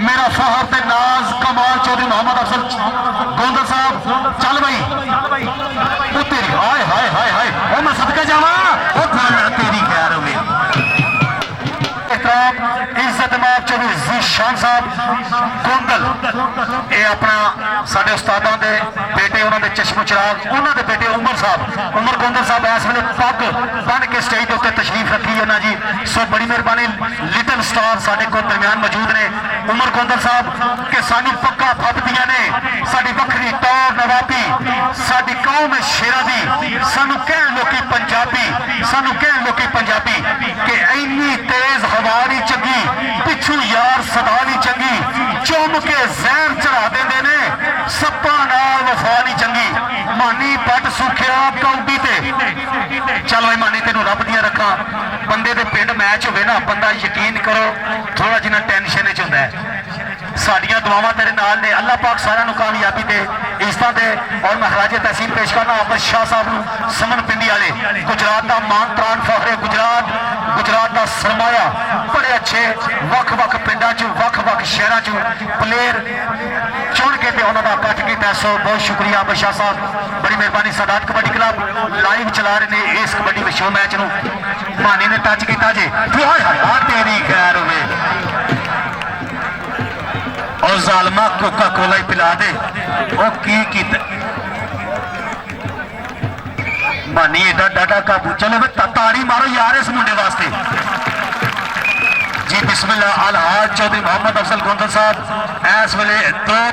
मेरा फहर ते नाज कमाल चौधरी मोहम्मद अफसल गोंदल साहब चल भाई वो तेरी हाय हाय हाय हाय वो मैं सदका जावा वो तेरी खैर होगी इज्जत माफ चौधरी जीशान साहब गोंदल ये अपना साडे उस्तादां दे बेटे उन्होंने चश्मो चिराग उन्होंने बेटे उमर गोंदल साहब इस वे पग बन के स्टेज के उत्ते तशरीफ रखी है ना जी। सो बड़ी मेहरबानी लिटल स्टार साडे को दरम्यान मौजूद ने उमर गोंदल साहब के सानू पक्का फबदियां ने साडी वखरी टौर नवाबी साडी कौम शेरा दी सानू कहण लोकी पंजाबी कि इन्नी तेज हवा नहीं चंगी पिछू यार सदा नहीं चंगी चुम के जहर चढ़ा देंदे ने सप्पा नाल वफा नहीं चंगी मानी पट सुखिया कौडी ते चल भाई मानी तेनू रब दियां रखा बंदे दे पिंड मैच होवे ना बंदा यकीन करो थोड़ा जिन्ना टेंशन च हुंदा है। साडियां दुआवां तेरे नाल ने अल्लाह पाक सारिआं नूं कामयाबी दे इज्जतां दे और महराजे तहसील पेश करना अहमद शाह साहब नूं समन पिंडी वाले गुजरात दा मान प्राण फखरे गुजरात दा सरमाया बड़े अच्छे वख पिंडां च वख शहरां च प्लेयर चुन के ते उन्हां दा इकट्ठ कीता। सो बहुत शुक्रिया अहमद शाह साहब बड़ी मेहरबानी। सादात कबड्डी क्लब लाइव चला रहे ने इस कबड्डी विश्व मैच नूं मानी ने टच कीता जे हाय हाय तेरी खैर होवे और जालमा कोका कोला ही पिला दे वो की मानी एडा डाडा काबू चलो ताड़ी मारो यार इस मुंडे वास्ते जी। बिस्मिल्लाह अलहाज चौधरी मोहम्मद अफसल गोंदल साहब इस वेले 2